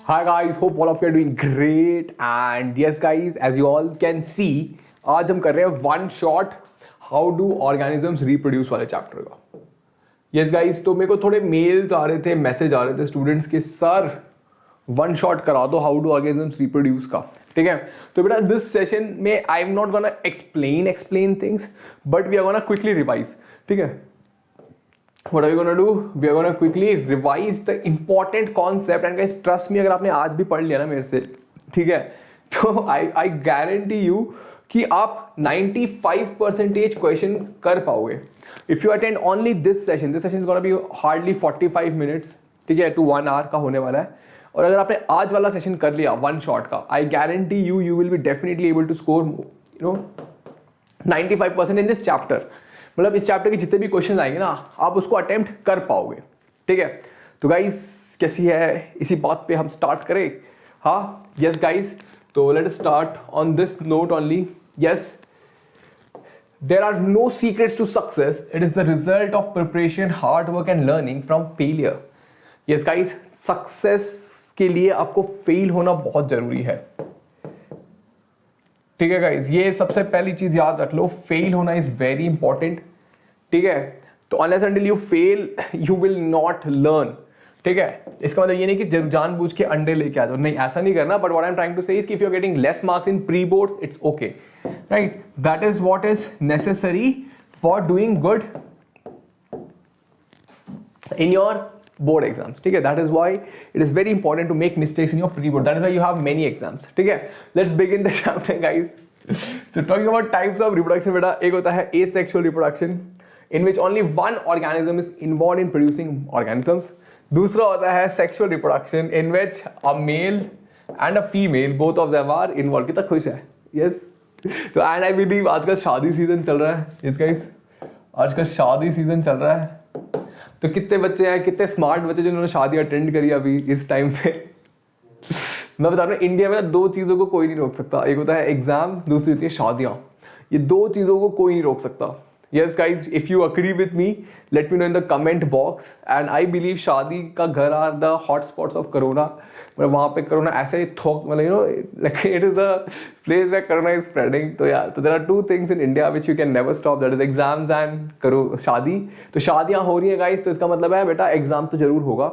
Hi guys, hope all of you are doing great. And yes guys, as you all can see, आज हम कर रहे हैं one shot how do organisms reproduce वाले chapter का. Yes guys, तो मेरे को थोड़े मेल्स आ रहे थे, मैसेज आ रहे थे स्टूडेंट्स के, सर वन शॉट करा दो हाउ डू ऑर्गेनिजम्स रिप्रोड्यूस का. ठीक है, तो बेटा दिस सेशन में I am not gonna explain things, but we are gonna quickly revise. ठीक है, what are we gonna do? We are gonna quickly revise the important concept and guys trust me, अगर आपने आज भी पढ़ लिया ना मेरे से, ठीक है, तो I guarantee you कि आप 95% क्वेश्चन कर पाओगे. If you attend only this session is gonna be hardly 45 minutes, ठीक है, to 1 hour का होने वाला है. और अगर आपने आज वाला सेशन कर लिया वन शॉट का, I guarantee you will be definitely able to score, 95% in this chapter. मतलब इस चैप्टर के जितने भी क्वेश्चन आएंगे ना, आप उसको अटेम्प्ट कर पाओगे. ठीक है, तो गाइस कैसी है, इसी बात पे हम स्टार्ट करें. हाँ यस गाइस, तो let us start on this note only. Yes, there are no secrets to success, it is the result of preparation, hard work and learning from failure. Yes guys, success के लिए आपको fail होना बहुत जरूरी है. ठीक है गाइज, ये सबसे पहली चीज याद रख लो, फेल होना इज वेरी इंपॉर्टेंट. ठीक है, तो unless until you fail you will not learn. ठीक है, इसका मतलब ये नहीं कि जानबूझ के अंडे लेके आ जाओ, नहीं ऐसा नहीं करना. But what I am trying to say is कि if you are getting less marks in pre boards, it's okay, right. That is what is necessary for doing good in your board exams. ठीक है, that is why it is very important to make mistakes in your pre-board. That is why you have many exams. ठीक है, let's begin the chapter guys. So talking about types of reproduction, बेटा एक होता है asexual reproduction in which only one organism is involved in producing organisms. दूसरा होता है sexual reproduction in which a male and a female both of them are involved. कितना खुश है. Yes. तो and I believe आज का शादी सीजन चल रहा है. Yes guys, आज का शादी सीजन चल रहा है. तो कितने बच्चे हैं, कितने स्मार्ट बच्चे जिन्होंने शादी अटेंड करी अभी इस टाइम पे. मैं बता रहा हूँ, इंडिया में ना दो चीज़ों को कोई नहीं रोक सकता. एक होता है एग्जाम, दूसरी होती है शादियाँ. ये दो चीज़ों को कोई नहीं रोक सकता. Yes guys, if you agree with me let me know in the comment box. And I believe शादी का घर are the hot spots of corona. मतलब वहाँ पे कोरोना ऐसे ही थोक, मतलब like it is the place where corona is spreading. तो यार, तो there are two things in India which you can never stop, that is exams and करो शादी. तो शादियाँ हो रही हैं गाइस, तो इसका मतलब है बेटा एग्जाम तो जरूर होगा.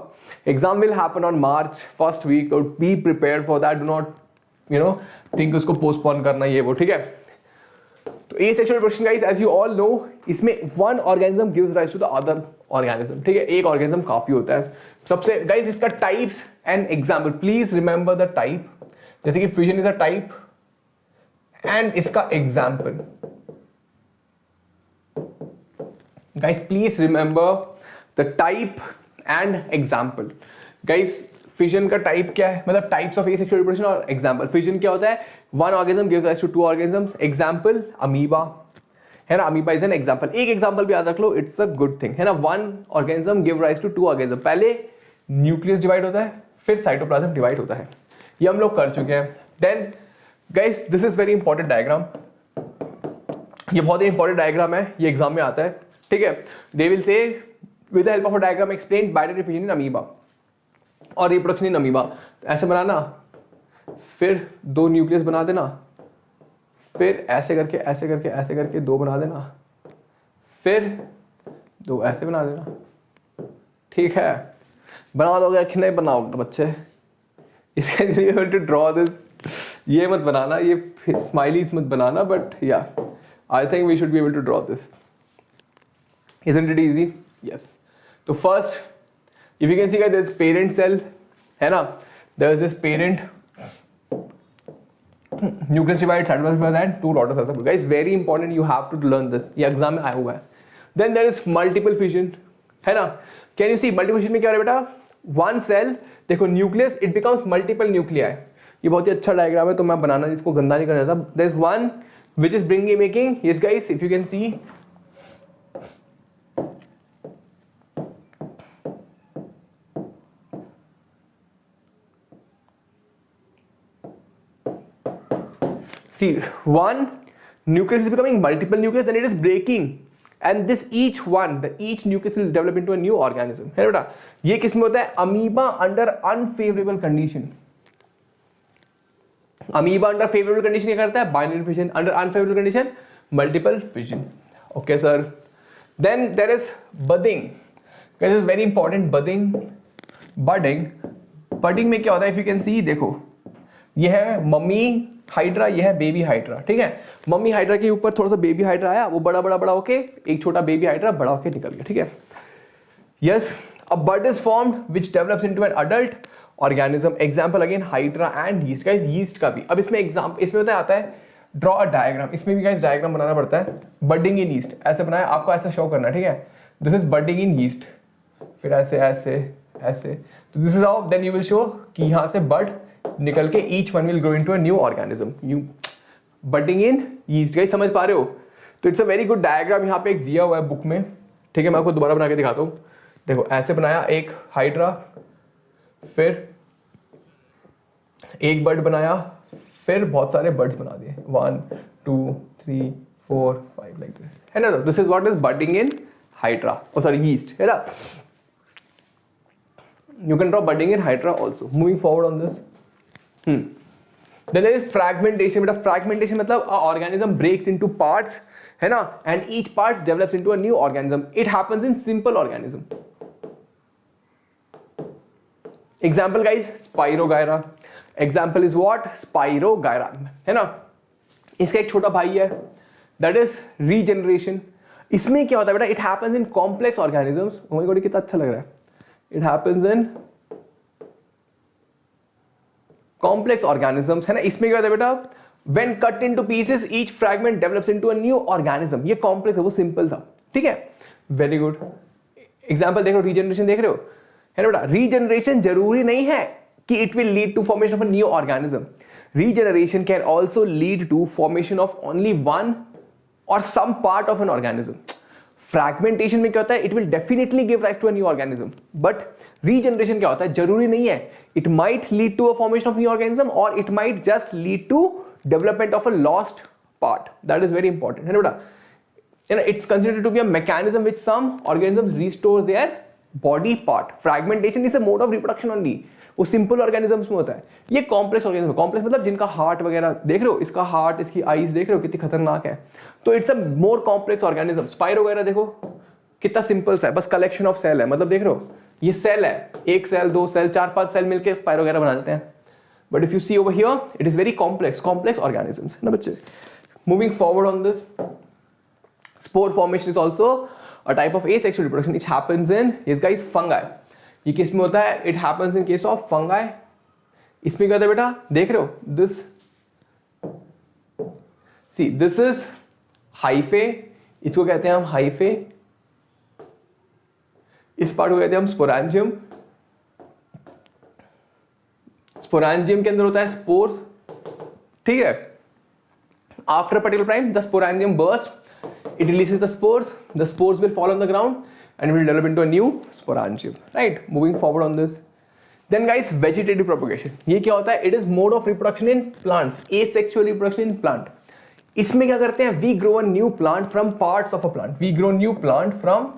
Exam will happen on March first week, तो be prepared for that. Do not think उसको पोस्टपोन करना ये वो. ठीक है, तो asexual reproduction guys, as you all know, इसमें one organism gives rise to the other organism. ठीक है, एक organism काफी होता है. सबसे guys इसका types and example, please remember the type. जैसे कि fission is a type and इसका example. Guys please remember the type and example. Guys fission का टाइप क्या है, मतलब टाइप्स ऑफ एसेक्सुअल रिप्रोडक्शन और एग्जांपल. फिजन क्या होता है, one organism gives rise to two organisms. Example amoeba है ना, अमीबा इज एन एग्जांपल. एक एग्जांपल भी याद रख लो, इट्स अ गुड थिंग है ना. One organism give rise to two organism. पहले न्यूक्लियस डिवाइड होता है, फिर साइटोप्लाज्म डिवाइड होता है. ये हम लोग कर चुके हैं. Then guys this is very important diagram. ये बहुत ही इंपॉर्टेंट डायग्राम है, ये एग्जाम में आता है. ठीक है, दे विल से with the help of a diagram explain binary fission in amoeba और रिप्रोडक्शन इन अमीबा. ऐसे बनाना, फिर दो न्यूक्लियस बना देना, फिर ऐसे करके ऐसे करके ऐसे करके दो बना देना, फिर दो ऐसे बना देना. ठीक है, बना दोगे कि नहीं बनाओगे बच्चे. इसके लिए टू ड्रॉ दिस, ये मत बनाना, ये स्माइलीज मत बनाना, but yeah I think we should be able to draw this. Isn't it easy? Yes. तो first if you can see guys, there is parent cell है ना, there is this parent nucleus divide, cytoplasm divide and two daughter cells. Guys very important, you have to learn this, ये exam में आया हुआ है. Then there is multiple fission है ना. Can you see multiple fission में क्या हो रहा है बेटा, one cell देखो nucleus, it becomes multiple nuclei. ये बहुत ही अच्छा डायग्राम है, तो मैं बनाना इसको गंदा नहीं करना चाहता. There is one which is bringing making, yes guys if you can see, see one nucleus is becoming multiple nucleus, then it is breaking and this each nucleus will develop into a new organism. है बेटा, ये किस में होता है, amoeba under unfavourable condition. Amoeba under favourable condition क्या करता है? Binary fission. Under unfavourable condition multiple fission. Okay sir. Then there is budding. This is very important. Budding में क्या होता है? इफ यू कैन सी, देखो ये है मम्मी हाइड्रा, ये है बेबी हाइड्रा. ठीक है, मम्मी हाइड्रा के ऊपर थोड़ा सा बेबी हाइड्रा आया, वो बड़ा होके एक छोटा बेबी हाइड्रा बड़ा होके निकल गया. ठीक है. Yes, a bud is formed which develops into an adult organism. Example again hydra and yeast. Guys yeast का भी अब इसमें इसमें आता है ड्रॉ अ डायग्राम. इसमें भी गाइस डायग्राम बनाना पड़ता है. बडिंग इन यीस्ट ऐसे बनाया, आपको ऐसा शो करना है. ठीक है, this is budding in yeast. फिर ऐसे ऐसे ऐसे, तो this is how then you will show कि यहाँ से बड निकल के each one will grow into a new organism. You budding in yeast. Guys समझ पा रहे हो? तो it's a very good diagram यहाँ पे एक दिया हुआ है बुक में. ठीक है, मैं आपको दोबारा बना के दिखाता हूँ. देखो ऐसे बनाया एक हाइड्रा, फिर एक बर्ड बनाया, फिर बहुत सारे बर्ड्स बना दिए. 1 2 3 4 5 लाइक दिस, है ना. This is what is budding in hydra, oh sorry yeast, है ना. You can draw budding in hydra also. Moving forward on this. Then there is fragmentation. But fragmentation मतलब a organism breaks into parts, है ना, and each part develops into a new organism. It happens in simple organism. Example guys, Spirogyra. Example is what? Spirogyra, है ना. इसका एक छोटा भाई है, that is regeneration. इसमें क्या होता है बेटा? It happens in complex organisms. Oh my God, कितना अच्छा लग रहा है. It happens in complex organisms, है ना. इसमें क्या होता है बेटा? When cut into pieces, each fragment develops into a new organism. ये complex है, वो simple था. ठीक है, very good. Example देख रहे हो, regeneration देख रहे हो, है ना बेटा. Regeneration जरूरी नहीं है कि it will lead to formation of a new organism. Regeneration can also lead to formation of only one or some part of an organism. Fragmentation में क्या होता है? It will definitely give rise to a new organism. But regeneration क्या होता है? जरूरी नहीं है. It might lead to a formation of new organism और it might just lead to development of a lost part. That is very important, है ना बेटा. It's considered to be a mechanism which some organisms restore their body part. Fragmentation is a mode of reproduction only. वो simple organisms में होता है. ये complex organism. Complex मतलब जिनका हार्ट वगैरह देख रहे हो, इसका हार्ट, इसकी आईज देख रहे हो कितनी खतरनाक है. तो it's a more complex organism. Spiro वगैरह देखो कितना सिंपल सा है, बस कलेक्शन ऑफ सेल है. मतलब देख रहे हो ये सेल है, एक सेल, दो सेल, 4-5 सेल मिलके स्पाइरो वगैरह बना देते हैं. But if you see over here, it is very complex organisms, है ना बच्चे. Moving forward on this, spore formation is also a type of asexual reproduction which happens in this guys fungi. ये किस में होता है? It happens in case of fungi. इसमें क्या होता है बेटा? देख रहे हो, this see this is hyphae. इसको कहते हैं हम हाइफे. इस पार्ट को कहते हैं हम स्पोरेंजियम. स्पोरेंजियम के अंदर होता है स्पोर्स. ठीक है, after particular time the sporangium burst, it releases the spores will fall on the ground and will develop into a new sporangium, right. Moving forward on this, then guys, vegetative propagation. ये क्या होता है? It is mode of reproduction in plants, asexual reproduction in plant. इसमें क्या करते हैं? We grow a new plant from parts of a plant. We grow new plant from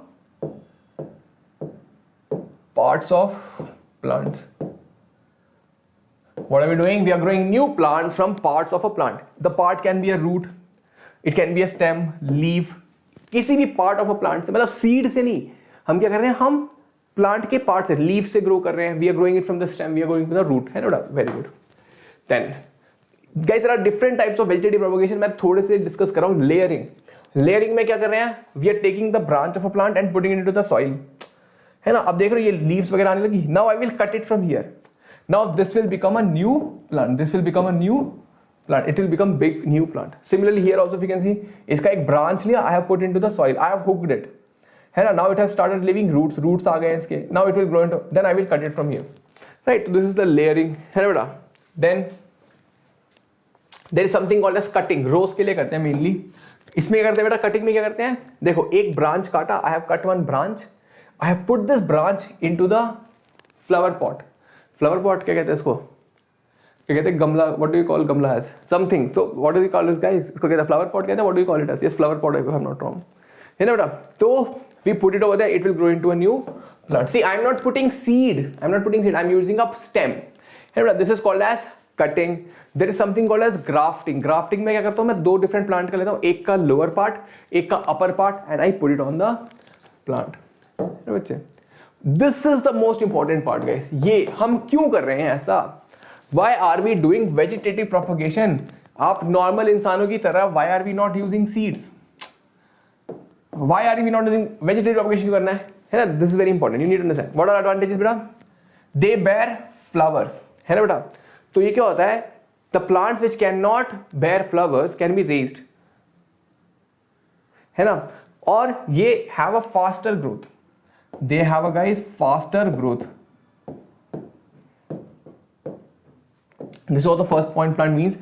parts of plants. What are we doing? We are growing new plants from parts of a plant. The part can be a root, it can be a stem, leaf, किसी भी part of a plant से, मतलब seed से नहीं. हम क्या कर रहे हैं? हम प्लांट के पार्ट से, लीफ से ग्रो कर रहे हैं. We are growing it from the stem, we are growing from the root, है ना. Very good. Then guys, there are different types of vegetative propagation. मैं थोड़े से डिस्कस कर रहा हूं. लेयरिंग. लेयरिंग में क्या कर रहे हैं? We are taking the branch of a plant and putting it into the soil, है ना. अब देख रहे हो ये लीव्स वगैरह आने लगी. Now I will cut it from here. Now this will become a new plant. This will become a new plant. It will become big new plant. Similarly here also if you can see, इसका एक branch लिया, I have put into the soil, I have hooked it, है ना. Now it has started leaving roots. Roots आ गए इसके. Now it will grow into. Then I will cut it from here, right. This is the layering, है ना बेटा. Then there is something called as cutting. Rows के लिए करते हैं mainly. इसमें क्या करते हैं बेटा? Cutting में क्या करते हैं? देखो एक branch काटा. I have cut one branch. I have put this branch into the flower pot. Flower pot क्या कहते हैं इसको? क्या कहते हैं? गमला. व्हाट डू यू कॉल गमला एज समथिंग. तो what do you call this guys? इसको कहते हैं फ्लावर पॉट कहते हैं. What do you call it as? Yes, flower pot, if I am not wrong, है ना बेटा. तो we put it over there, it will grow into a new plant. See, I am not putting seed, I am using a stem, है ना बेटा. This is called as cutting, there is something called as grafting. Grafting में क्या करता हूं मैं, दो different plant का लेता हूं, एक का लोअर पार्ट, एक का upper part, and I put it on the plant. बच्चे, this is the most important part guys. ये हम क्यों कर रहे हैं ऐसा? Why are we doing vegetative propagation? आप नॉर्मल इंसानों की तरह why are we not using seeds? Why are we not using vegetative propagation क्यों करना है ना? This is very important, you need to understand. What are advantages बेटा? They bear flowers, है ना बेटा? तो ये क्या होता है, the plants which can not bear flowers can be raised, है ना? और ये have a faster growth. They have a guys faster growth. This is what the first point plant means.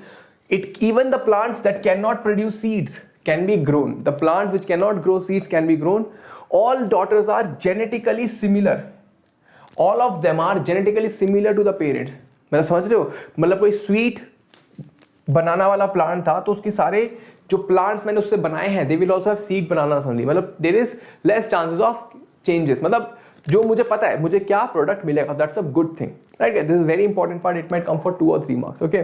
It even the plants that cannot produce seeds can be grown. The plants which cannot grow seeds can be grown. All daughters are genetically similar. All of them are genetically similar to the parents. मतलब समझ रहे हो? मतलब कोई sweet बनाना वाला plant था तो उसके सारे जो प्लांट्स मैंने उससे बनाए हैं they will also have seed बनाना समझ. मतलब there is less chances of changes. मतलब जो मुझे पता है मुझे क्या प्रोडक्ट मिलेगा, that's a good thing, right? This is very important part. It might come for 2 or 3 marks. Okay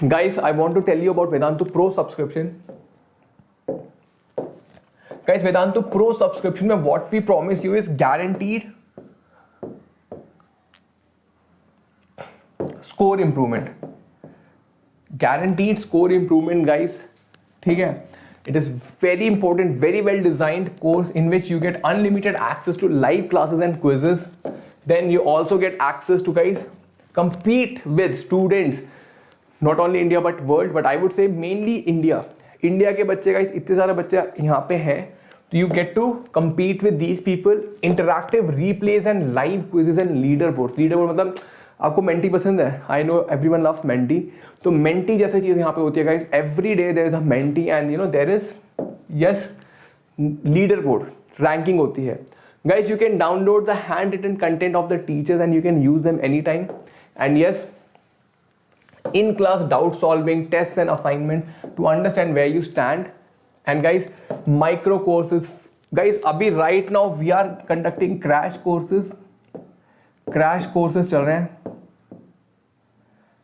guys, I want to tell you about Vedantu pro subscription. Guys, Vedantu pro subscription में what we promise you is guaranteed score improvement. Guaranteed score improvement guys, ठीक है? It is very important, very well designed course in which you get unlimited access to live classes and quizzes. Then you also get access to guys compete with students not only India but world, but I would say mainly India. India के बच्चे guys इतने सारे बच्चे यहाँ पे हैं, तो you get to compete with these people. Interactive replays and live quizzes and leaderboards. Leaderboard मतलब आपको मेंटी पसंद है? I know everyone loves Menti. तो मेंटी जैसी चीज यहाँ पे होती है गाइस. Every day there is a Menti and you know there is yes leader board, ranking होती है गाइस. You can download the hand written content of the teachers and you can use them any time. And yes, in class doubt solving, tests and assignment to understand where you stand. And guys, micro courses guys, abhi right now we are conducting crash courses चल रहे हैं,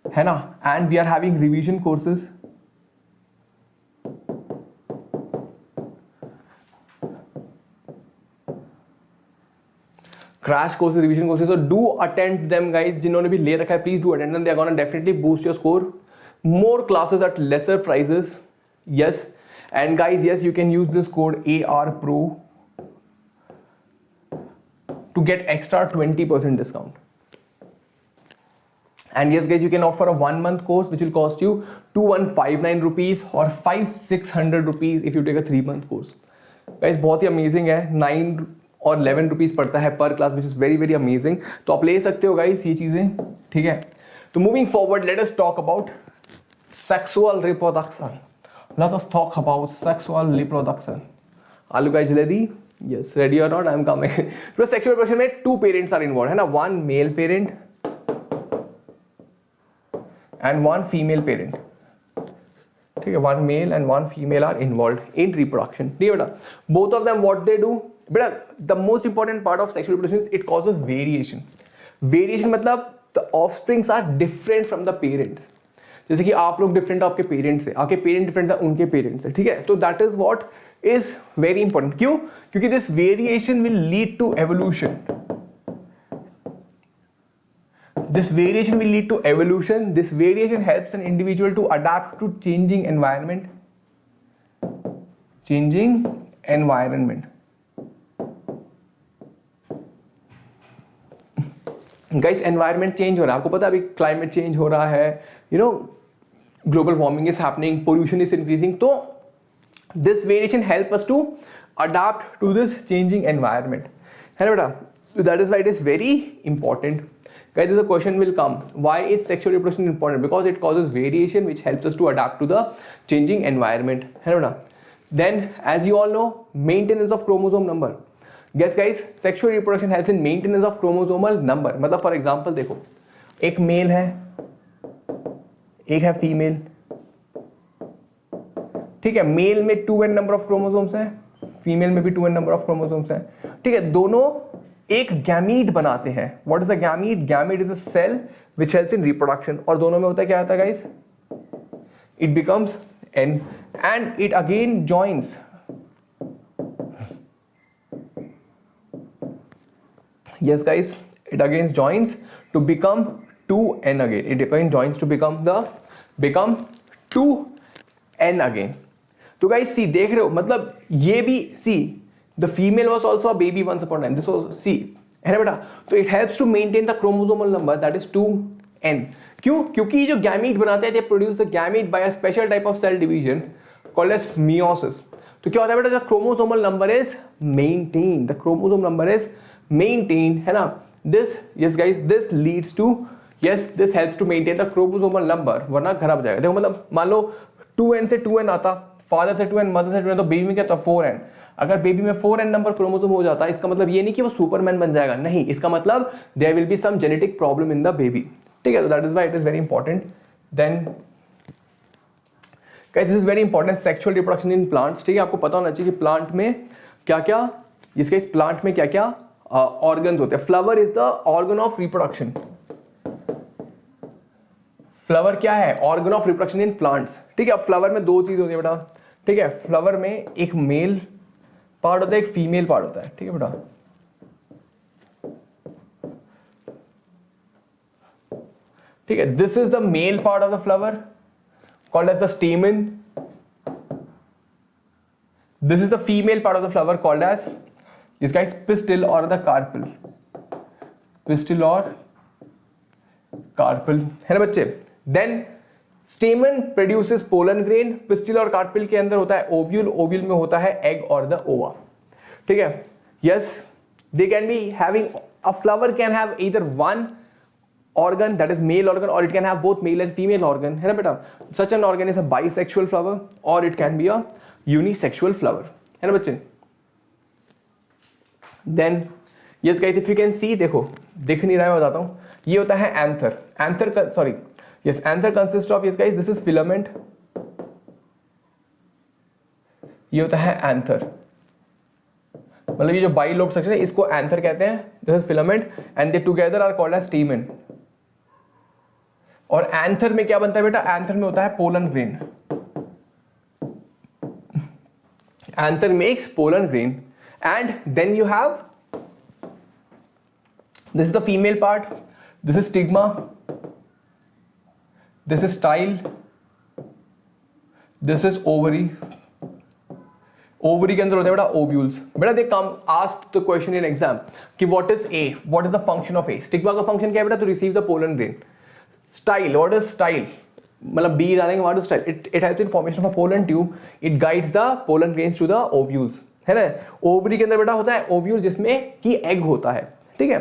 है ना? And we are having revision courses. Crash courses, revision courses, तो do attend them guys. जिन्होंने भी ले रखा है please do attend them. They are gonna definitely boost your score. More classes at lesser prices. Yes, and guys yes, you can use this code AR Pro to get extra 20% discount. And yes guys, you can opt for a 1-month course which will cost you 2159 rupees or 5600 rupees if you take a 3-month course. Guys, बहुत ही amazing है. 9 और 11 rupees पड़ता है per class, which is very very amazing. तो आप ले सकते हो guys ये चीजें, ठीक है? तो moving forward, let us talk about sexual reproduction. Let us talk about sexual reproduction. Are you guys ready? Yes, ready or not? I'm coming. तो sexual reproduction में 2 parents are involved, है ना? 1 male parent and 1 female parent. ठीक है, 1 male and 1 female are involved in reproduction. ठीक है बेटा? Both of them what they do? बेटा, the most important part of sexual reproduction is it causes variation. Variation मतलब the offsprings are different from the parents. जैसे कि आप लोग different आपके पेरेंट्स से, आपके पेरेंट डिफरेंट था उनके पेरेंट्स से, ठीक है? तो that is what is very important. क्यों? क्योंकि this variation will lead to evolution. This variation will lead to evolution. This variation helps an individual to adapt to changing environment. Changing environment. Guys, environment change हो रहा है. आपको पता है अभी climate change हो रहा है. You know, global warming is happening. Pollution is increasing. तो this variation help us to adapt to this changing environment. है ना बेटा? That is why it is very important. Guys, this question will come. Why is sexual reproduction important? Because it causes variation which helps us to adapt to the changing environment. है ना? Then, as you all know, maintenance of chromosome number. Guys, sexual reproduction helps in maintenance of chromosomal number. मतलब for example देखो, एक mail है, एक है female. ठीक है, मेल में 2n नंबर ऑफ क्रोमोसोम्स हैं, फीमेल में भी 2n नंबर ऑफ क्रोमोसोम्स हैं. ठीक है, दोनों एक गैमीट बनाते हैं. What is a gamete? Gamete is a cell which helps in reproduction. और दोनों में होता है क्या आता है गाइस? It becomes an and it again joins. Yes guys, it again joins to become 2n again. It again joins to become 2n again. तो guys see, देख रहे हो, मतलब ये भी see, the female was also a baby once upon a time. This was see, है ना बेटा? तो it helps to maintain the chromosomal number, that is 2n. क्यों? क्योंकि जो गैमीट बनाते हैं, they produce the gamete by a special type of cell division called as meiosis. तो क्या होता है बेटा? The chromosomal number is maintained. The chromosome number is maintained, है ना? This, yes guys, this leads to, yes, this helps to maintain the chromosomal number, वरना खराब जाएगा. देखो मतलब मान लो 2n से 2n आता, फादर से 2n, मदर से 2n, तो बेबी में क्या था? 4n. अगर बेबी में 4n नंबर क्रोमोसोम हो जाता है, इसका मतलब ये नहीं कि वो सुपरमैन बन जाएगा, नहीं, इसका मतलब there will be some genetic problem in the baby. ठीक है, तो that is why it is very important. Then guys, this is very important, sexual reproduction in plants. ठीक है, आपको पता होना चाहिए कि प्लांट में क्या क्या, इसके इस प्लांट में क्या क्या ऑर्गन्स होते हैं. Flower is the organ of reproduction. Flower क्या है? Organ of reproduction in plants. ठीक है, अब फ्लावर में दो चीज होती है बेटा. ठीक है, फ्लावर में एक मेल पार्ट होता है, एक फीमेल पार्ट होता है. ठीक है बेटा, ठीक है, this is the male part of the flower called as the stamen. This is the female part of the flower called as, this guys, pistil or the carpel. Pistil or carpel, है ना बच्चे? Then stamen produces pollen grain. pistil और carpel के अंदर होता है ovule. ovule में होता है egg or the ova. ठीक है? Yes, they can be having, a flower can have either one organ, that is male organ, or it can have both male and female organ, है ना बेटा? Such an organ is a bisexual flower or it can be a unisexual flower, है ना बच्चे? Then yes guys, if you can see, देखो दिख नहीं रहा है, मैं बताता हूँ. ये होता है anther. anther का sorry, yes, anther consists of, yes guys, this is filament. ये होता है anther. मतलब ये जो बाइलोब सेक्शन है, इसको anther कहते हैं. This is filament and they together are called as stamen. और एंथर में क्या बनता है बेटा? एंथर में होता है pollen grain. Anther makes pollen grain and then you have, this is the female part, this is stigma, this is style, this is ovary. Ovary के अंदर होते हैं बेटा ओव्यूल्स. बेटा they come asked the question in exam कि what is A, what is the function of A. Stigma का function क्या है बेटा? To receive the pollen grain. Style, what is style? मतलब बी डालेंगे, what is style? It helps in formation of a pollen tube. It guides the pollen grains to the ovules, है ना? Ovary के अंदर बेटा होता है ओव्यूल, जिसमें कि एग होता है. ठीक है.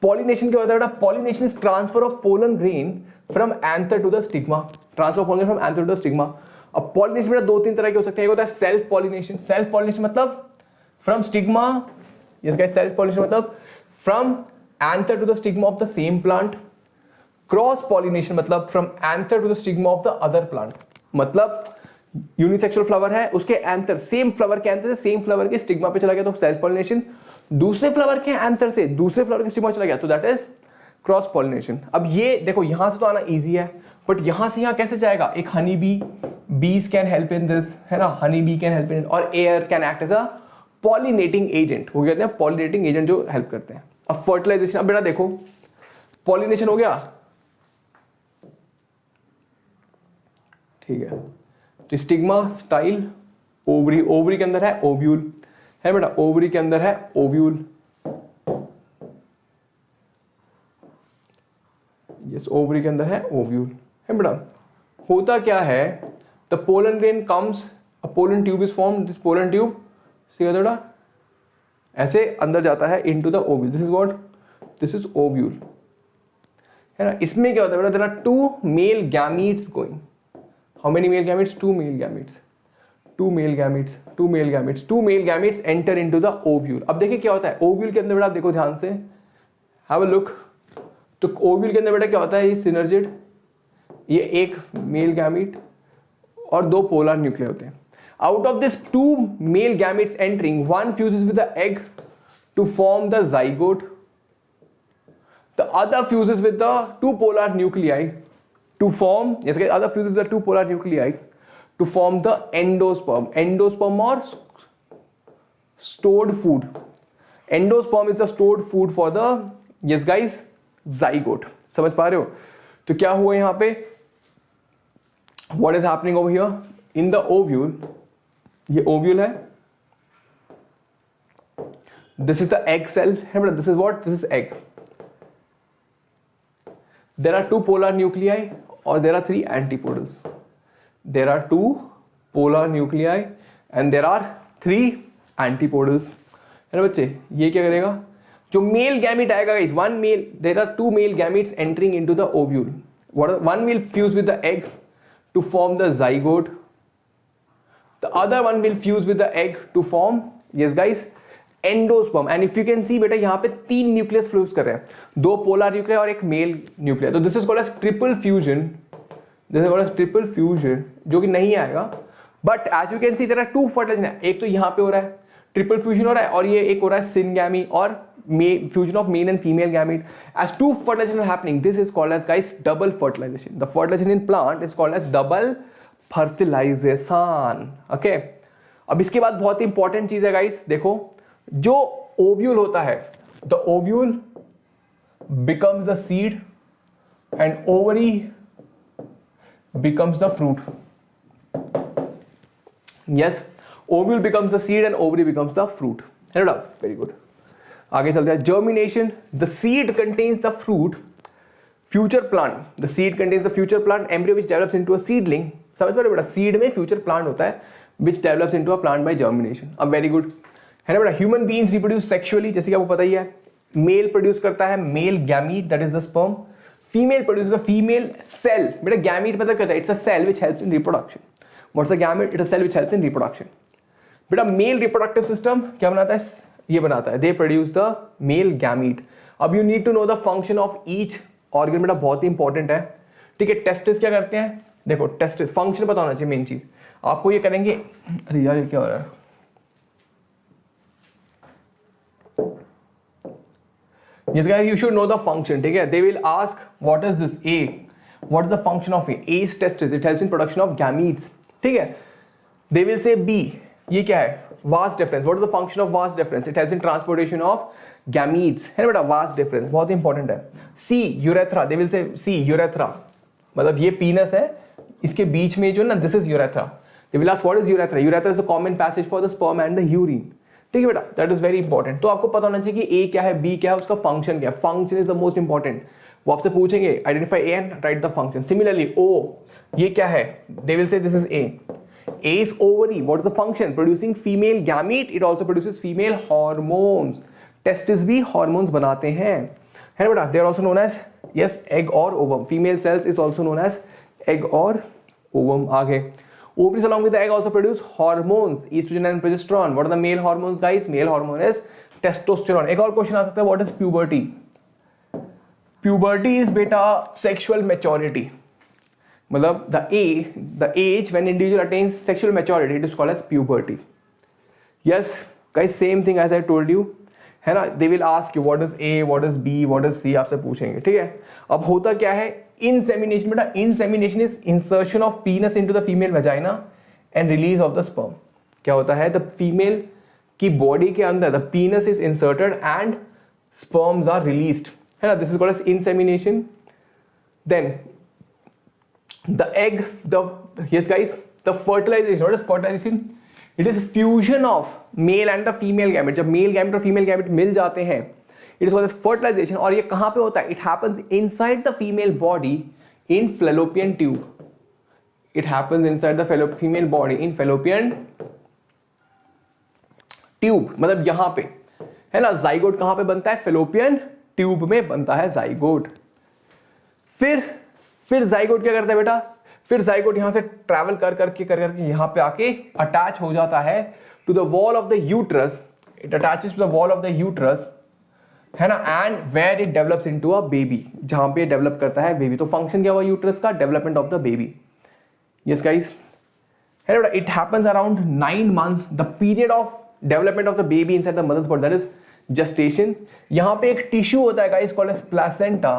पॉलिनेशन क्या होता है बेटा? Pollination is transfer of pollen grain from anther to the stigma. Transfer of pollen grain from anther to the stigma. अब पॉलिनेशन बेटा दो तीन तरह के हो सकते हैं. एक होता है सेल्फ पॉलिनेशन. सेल्फ पॉलिनेशन मतलब from stigma, yes guys, self pollination मतलब from anther to the stigma of the same plant. Cross pollination मतलब from anther to the stigma of the other plant. मतलब यूनिसेक्सुअल फ्लावर है, उसके anther, same flower के anther से same flower के stigma पे चला गया, तो सेल्फ पॉलिनेशन. दूसरे फ्लावर के एंथर से दूसरे फ्लावर के स्टिग्मा चला गया, तो दैट इज क्रॉस पॉलिनेशन. अब ये देखो, यहां से तो आना इजी है, बट यहां से यहां कैसे जाएगा? एक honey bee, bees can help in this, है ना? Honey bee can help in, और air can act as a pollinating agent. वो कहते हैं पॉलिनेटिंग एजेंट जो हेल्प करते हैं. अब फर्टिलाइजेशन, अब बेटा देखो, पॉलिनेशन हो गया, ठीक है. तो स्टिग्मा, स्टाइल, ओवरी. ओवरी के अंदर है ओव्यूल, है बेटा? ओवरी के अंदर है ओव्यूल. यस, ओवरी के अंदर है ओव्यूल, है बेटा? होता क्या है? The pollen grain comes, a pollen tube is formed. This pollen tube see बेटा ऐसे अंदर जाता है into the ovule. This is what? This is ovule, है ना? इसमें क्या होता है बेटा? There are two male gametes going. How many male gametes? Two male gametes. Two male gametes. Two male gametes. Two male gametes enter into the ovule. अब देखिए क्या होता है ओव्यूल के अंदर बेटा, आप देखो ध्यान से, have a look. तो ओव्यूल के अंदर बेटा क्या होता है? ये सिनर्जिड, ये एक मेल गैमीट और दो पोलर न्यूक्लियर होते हैं. Out of this two male gametes entering, one fuses with the egg to form the zygote. The other fuses with the two polar nuclei to form, yes guys, other fuses the two polar nuclei to form the endosperm. Endosperm or stored food. Endosperm is the stored food for the, yes guys, zygote. समझ पा रहे हो? तो क्या हुआ यहाँ पे? What is happening over here? In the ovule, ये ovule है. This is the egg cell. Remember, this is what? This is egg. There are two polar nuclei or there are three antipodals. There are two polar nuclei and there are three antipodals. है ना बच्चे? ये क्या करेगा? जो male gamete आएगा guys, one male, there are two male gametes entering into the ovule. One will fuse with the egg to form the zygote. The other one will fuse with the egg to form, yes guys, endosperm. And if you can सी बेटा यहाँ पे तीन nucleus fuse कर रहे हैं, दो polar nuclear और एक मेल न्यूक्लियर. तो this is called as triple fusion. This is called as triple fusion, जो कि नहीं आएगा. But as you can see there are two fertilization. एक तो यहाँ पे हो रहा है ट्रिपल फ्यूजन हो रहा है, और ये एक हो रहा है सिनगैमी और fusion of male and female gamete. As two fertilization are happening, this is called as guys double fertilization. The fertilization in plant is called as double fertilization. Okay, अब इसके बाद बहुत ही इंपॉर्टेंट चीज है गाइस, देखो जो ovule होता है, the ovule becomes the seed and ovary becomes the fruit. Yes, ovule becomes the seed and ovary becomes the fruit. है ना? Very good. आगे चलते हैं. Germination, the seed contains the fruit. Future plant, the seed contains the future plant embryo which develops into a seedling. समझ पा रहे हो बेटा? सीड में फ्यूचर प्लांट होता है which develops into a plant by germination. अब वेरी गुड, है ना बेटा? ह्यूमन बीइंग्स रिप्रोड्यूस सेक्सुअली, जैसे कि आपको पता ही है. मेल प्रोड्यूस करता है male gamete, that is the sperm. Female produce the female cell. बेटा गैमीट मतलब क्या होता है? It's a cell which helps in reproduction. What's a gamete? It's a cell which helps in reproduction. बेटा male reproductive system क्या बनाता है? ये बनाता है, they produce the male gamete. अब you need to know the function of each organ. बेटा बहुत ही इंपॉर्टेंट है. ठीक है, टेस्टिस क्या करते हैं? देखो टेस्टिस, फंक्शन पता होना चाहिए मेन चीज. आपको ये करेंगे, अरे यार ये क्या हो रहा है? Yes guys, you should know the function. ठीक है, they will ask what is this A, what is the function of A? A is testis, it helps in production of gametes. ठीक है, they will say B, ये क्या है? Vas deferens. What is the function of vas deferens? It helps in transportation of gametes. है ना बेटा? vas deferens बहुत important है. C, urethra. They will say C, urethra. मतलब ये penis है, इसके बीच में जो ना, this is urethra. They will ask what is urethra? Urethra is the common passage for the sperm and the urine. ठीक है बेटा, दैट इज वेरी इंपॉर्टेंट. तो आपको पता होना चाहिए कि ए क्या है, बी क्या है, उसका फंक्शन क्या है. Function is the most important. वो आपसे पूछेंगे identify A and write the function. Similarly oh, ये क्या है? They will say this is A. A is ovary. What is the function? Producing female gamete. It also produces female hormones. Testis भी hormones बनाते हैं, है ना बेटा? They are also known as, yes, egg और ovum. Female cells is also known as egg और ovum. आगे, ovaries along with the egg also produce hormones, estrogen and progesterone. What are the male hormones guys? Male hormone is testosterone. एक और question आ सकता है, what is puberty? Puberty is beta sexual maturity. मतलब the age when individual attains sexual maturity, it is called as puberty. Yes guys, same thing as I told you, है ना? They will ask you what is A, what is B, what is C, आपसे पूछेंगे. ठीक है, अब होता क्या है? Insemination. बेटा insemination is insertion of penis into the female vagina and release of the sperm. क्या होता है? The female की body के अंदर the penis is inserted and sperms are released, है ना? This is called as insemination. Then the egg, yes guys, the fertilization. What is fertilization? It is fusion of male and the female gamete. जब male gamete और female gamete मिल जाते हैं, it is called as fertilization. और ये कहाँ पे होता है? It happens inside the female body in fallopian tube. It happens inside the female body in fallopian tube. मतलब यहाँ पे, है ना? जाइगोट कहाँ पे बनता है? fallopian tube में बनता है जाइगोट. फिर जाइगोट क्या करता है बेटा? फिर जाइगोट यहाँ से ट्रैवल कर करके यहाँ पे आके अटैच हो जाता है to the wall of the uterus. It attaches to the wall of the uterus, है ना? And where it develops into a baby, जहां पे डेवलप करता है बेबी. तो फंक्शन क्या हुआ यूट्रस का? Development of the baby. Yes guys, है ना? It happens around 9 months. The period of development of the baby inside the mother's body, that is gestation. यहाँ पे एक टिश्यू होता है guys called as placenta.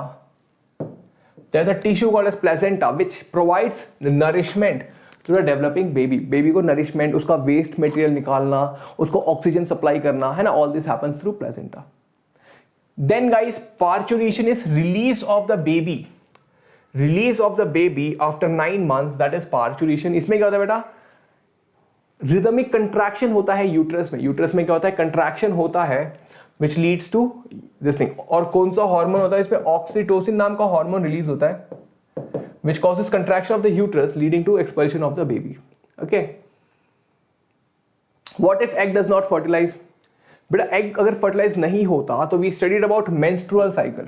There's a tissue called as placenta which provides nourishment to the developing baby. Baby को nourishment, उसका waste material निकालना, उसको oxygen supply करना, है ना? All this happens through placenta. Then guys, parturition is release of the baby. Release of the baby after 9 months, that is parturition. इसमें क्या होता है बेटा? Rhythmic contraction होता है यूट्रस में. यूट्रस में क्या होता है? Contraction होता है which leads to this thing. और कौन सा हार्मोन होता है इसमें? ऑक्सीटोसिन नाम का हार्मोन रिलीज होता है which causes contraction of the uterus leading to expulsion of the baby. Okay. What if egg does not fertilize? बेटा एग अगर फर्टिलाइज नहीं होता तो we studied about menstrual cycle.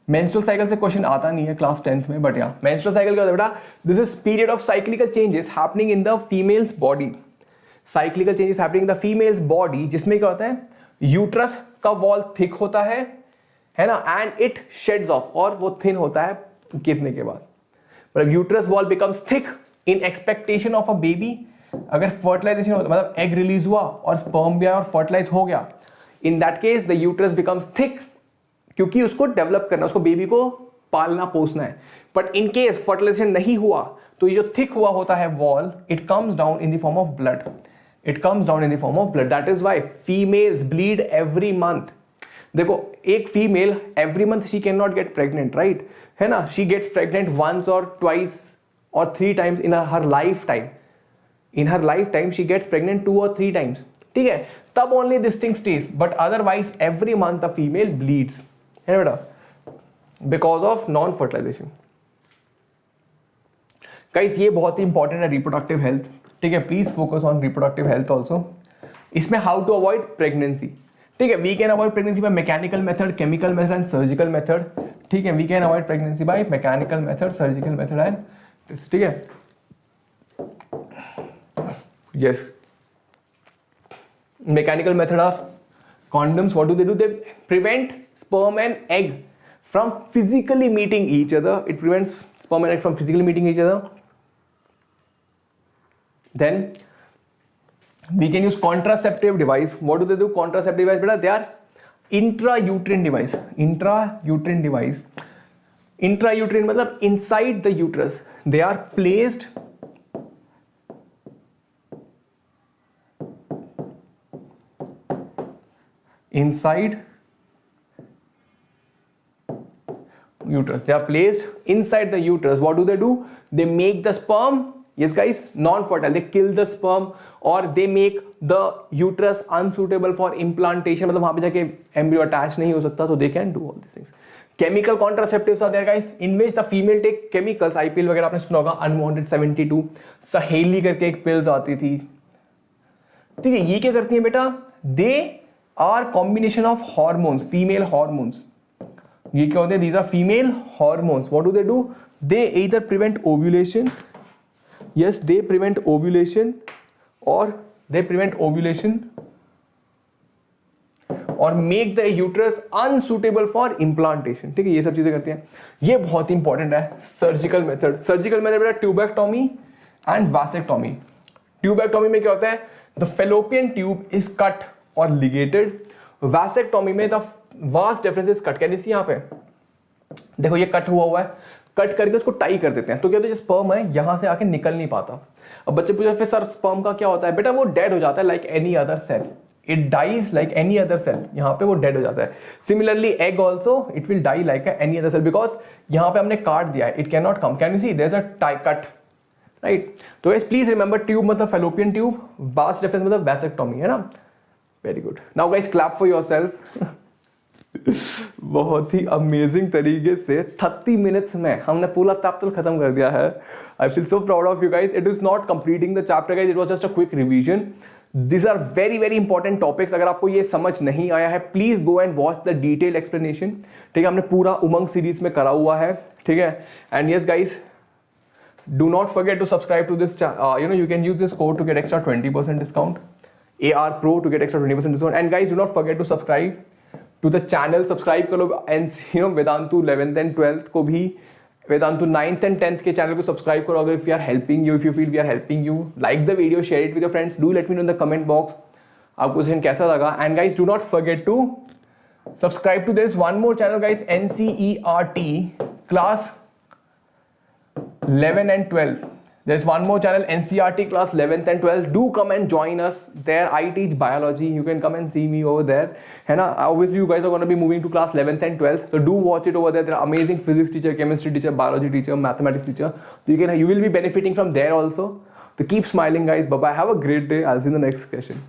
Menstrual cycle से क्वेश्चन आता नहीं है क्लास 10th में, बट या मेंस्ट्रुअल साइकिल क्या होता है बेटा? This is period of cyclical changes happening in the females body. Cyclical changes happening in the females body, जिसमें क्या होता है? यूट्रस का वॉल थिक होता है ना, एंड इट शेड्स ऑफ, और वो थिन होता है गिरने के बाद. मतलब uterus wall becomes thick in expectation of a baby. अगर फर्टिलाइजेशन होता मतलब एग रिलीज हुआ और स्पर्म भी आया और फर्टिलाइज हो गया, in that case the uterus becomes thick, क्योंकि उसको डेवलप करना, उसको बेबी को पालना पोसना है. बट इन केस फर्टिलाइजेशन नहीं हुआ तो ये जो थिक हुआ होता है wall, it comes down in the form of blood. It comes down in the form of blood. That is why females bleed every month. देखो एक female every month she can not get pregnant, right, है ना? She gets pregnant once और twice और 3 times in her life time. In her lifetime she gets pregnant 2 or 3 times. ठीक है, तब only this thing stays, but otherwise every month a female bleeds, है ना बेटा, because of non-fertilization. Guys ये बहुत ही important है reproductive health. ठीक है, please focus on reproductive health also. इसमें how to avoid pregnancy. ठीक है, we can avoid pregnancy by mechanical method, chemical method and surgical method. ठीक है, we can avoid pregnancy by mechanical method, surgical method and this. ठीक है. Yes. Mechanical method of condoms, what do? They prevent sperm and egg from physically meeting each other. It prevents sperm and egg from physically meeting each other. Then we can use contraceptive device. What do? Contraceptive device, beta, they are intrauterine device. Intrauterine device. Intrauterine मतलब inside the uterus. They are placed inside uterus. They are placed inside the uterus. What do? They make the sperm, yes guys, non-fertile. They kill the sperm or they make the uterus unsuitable for implantation. मतलब वहां पे जाके embryo attach नहीं हो सकता, तो they can do all these things. Chemical contraceptives are there guys, in which the female take chemicals. IPL वगैरह आपने सुना होगा, unwanted 72, सहेली करके एक pills आती थी. ठीक है, ये क्या करती है बेटा? They are combination of hormones, female hormones. ये क्या होते हैं? These are female hormones. What do? They either prevent ovulation, yes, they prevent ovulation, or they prevent ovulation, or make the uterus unsuitable for implantation. ठीक है, ये सब चीजें करती हैं. ये बहुत इंपॉर्टेंट है. Surgical method. सर्जिकल मेथड बेटा ट्यूबेक्टोमी एंड वासेक्टोमी. ट्यूबेक्टोमी में क्या होता है? The fallopian tube is cut और लिगेटेड. वैसेक्टोमी में the vas deferens is cut. Can you see यहाँ पे देखो ये कट हुआ है, कट करके उसको टाई कर देते हैं, तो क्या होता है? जो स्पर्म है यहां से आके निकल नहीं पाता. अब बच्चे पूछे फिर सर स्पर्म का क्या होता है? बेटा वो डेड हो जाता है like any other cell. It dies like any other cell. यहाँ पे वो डेड हो जाता है. Similarly egg also it will die like any other cell, because यहाँ पे हमने काट दिया है. It can not come. Can you see there is a tie cut, right? तो गाइस प्लीज रिमेंबर, ट्यूब मतलब फेलोपियन ट्यूब, वास्ट डिफरेंस मतलब vasectomy, है ना? Very good. Now guys clap for yourself. बहुत ही अमेजिंग तरीके से 30 मिनट्स में हमने पूरा चैप्टर खत्म कर दिया है. I feel so proud of you guys. It is not completing the chapter guys, it was just a quick revision. These are very very important topics. अगर आपको ये समझ नहीं आया है, please go and watch the detail explanation. ठीक है, हमने पूरा उमंग सीरीज में करा हुआ है. ठीक है, and yes guys, do not forget to subscribe to this you can use this code to get extra 20% discount, AR Pro, to get extra 20% discount. And guys, do not forget to subscribe to the channel. Subscribe कर लो, and Vedantu 11th and 12th को भी, Vedantu 9th and 10th के channel को subscribe करो अगर if we are helping you, if you feel we are helping you. Like the video, share it with your friends. Do let me know in the comment box आपको session कैसा लगा. And guys, do not forget to subscribe to this one more channel guys, NCERT class 11 and 12. There's one more channel, NCERT class 11th and 12th. Do come and join us there. I teach biology. You can come and see me over there. And obviously you guys are going to be moving to class 11th and 12th. So do watch it over there. There are amazing physics teacher, chemistry teacher, biology teacher, mathematics teacher. You will be benefiting from there also. So keep smiling guys. Bye bye. Have a great day. I'll see you in the next session.